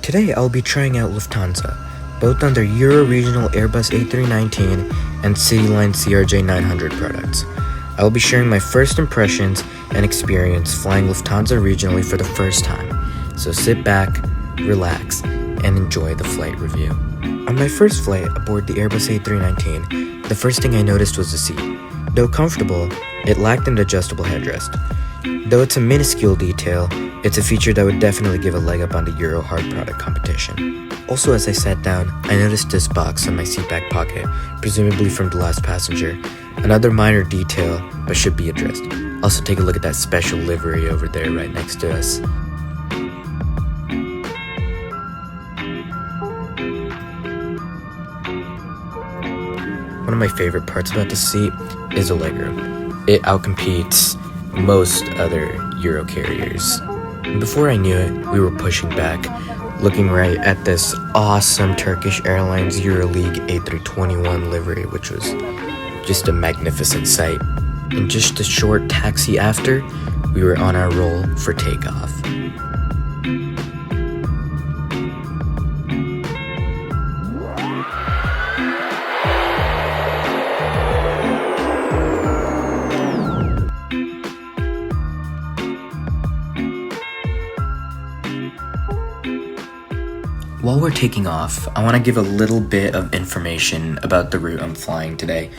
Today I'll be trying out Lufthansa, both on their Euro-regional Airbus A319 and Cityline CRJ900 products. I will be sharing my first impressions and experience flying Lufthansa regionally for the first time, so sit back, relax, and enjoy the flight review. On my first flight aboard the Airbus A319, the first thing I noticed was the seat. Though comfortable, it lacked an adjustable headrest. Though it's a minuscule detail, it's a feature that would definitely give a leg up on the Euro hard product competition. Also, as I sat down, I noticed this box on my seatback pocket, presumably from the last passenger. Another minor detail, but should be addressed. Also, take a look at that special livery over there right next to us. One of my favorite parts about the seat is the legroom. It outcompetes most other Euro carriers. And before I knew it, we were pushing back, looking right at this awesome Turkish Airlines EuroLeague A321 livery, which was just a magnificent sight. In just a short taxi after, we were on our roll for takeoff. While we're taking off, I want to give a little bit of information about the route I'm flying today.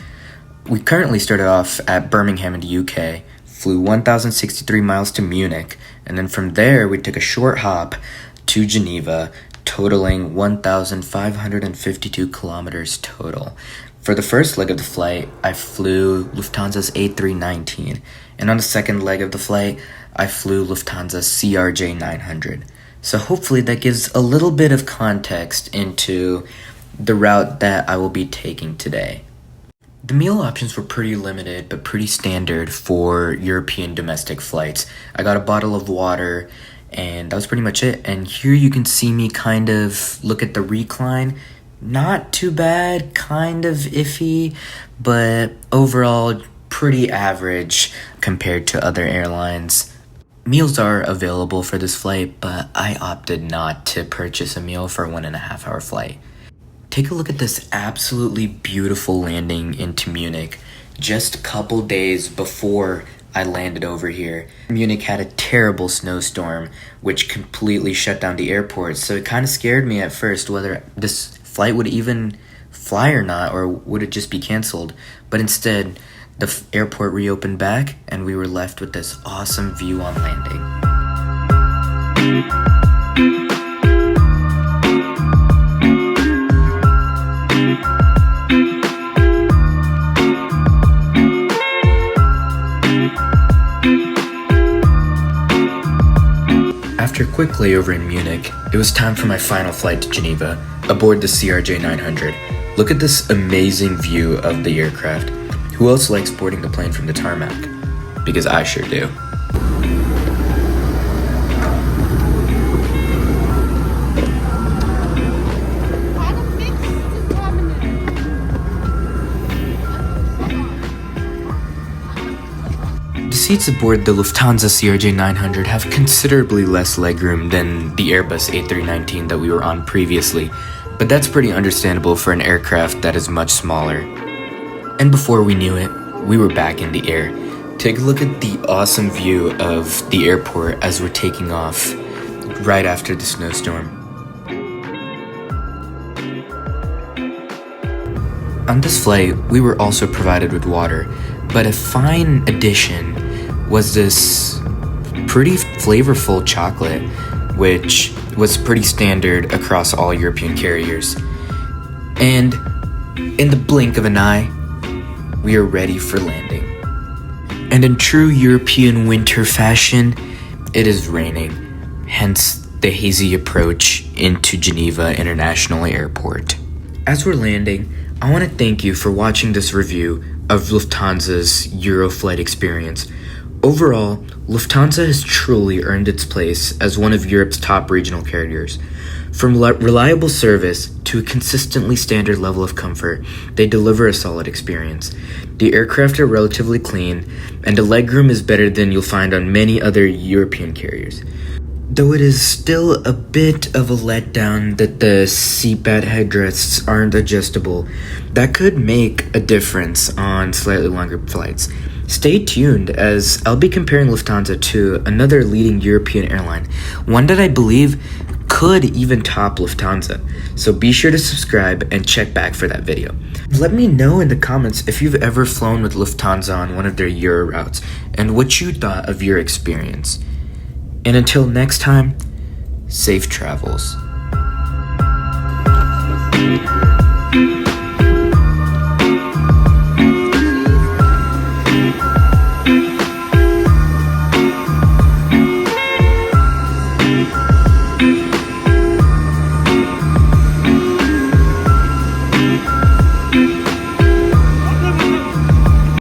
We currently started off at Birmingham in the UK, flew 1,063 miles to Munich, and then from there we took a short hop to Geneva, totaling 1,552 kilometers total. For the first leg of the flight, I flew Lufthansa's A319, and on the second leg of the flight, I flew Lufthansa's CRJ900. So hopefully that gives a little bit of context into the route that I will be taking today. The meal options were pretty limited, but pretty standard for European domestic flights. I got a bottle of water, and that was pretty much it. And here you can see me kind of look at the recline. Not too bad, kind of iffy, but overall pretty average compared to other airlines. Meals are available for this flight, but I opted not to purchase a meal for a 1.5 hour flight. Take a look at this absolutely beautiful landing into Munich just a couple days before I landed over here. Munich had a terrible snowstorm, which completely shut down the airport, so it kind of scared me at first whether this flight would even fly or not, or would it just be canceled. But instead, the airport reopened back, and we were left with this awesome view on landing. After a quick layover in Munich, it was time for my final flight to Geneva, aboard the CRJ900. Look at this amazing view of the aircraft. Who else likes boarding the plane from the tarmac? Because I sure do. The seats aboard the Lufthansa CRJ900 have considerably less legroom than the Airbus A319 that we were on previously, but that's pretty understandable for an aircraft that is much smaller. And before we knew it, we were back in the air. Take a look at the awesome view of the airport as we're taking off right after the snowstorm. On this flight, we were also provided with water, but a fine addition was this pretty flavorful chocolate, which was pretty standard across all European carriers. And in the blink of an eye, we are ready for landing. And in true European winter fashion, it is raining, hence the hazy approach into Geneva International Airport. As we're landing, I want to thank you for watching this review of Lufthansa's Euro flight experience. Overall, Lufthansa has truly earned its place as one of Europe's top regional carriers. From reliable service to a consistently standard level of comfort, they deliver a solid experience. The aircraft are relatively clean, and the legroom is better than you'll find on many other European carriers. Though it is still a bit of a letdown that the seatbelt headrests aren't adjustable, that could make a difference on slightly longer flights. Stay tuned as I'll be comparing Lufthansa to another leading European airline, one that I believe could even top Lufthansa. So be sure to subscribe and check back for that video. Let me know in the comments if you've ever flown with Lufthansa on one of their Euro routes and what you thought of your experience. And until next time, safe travels.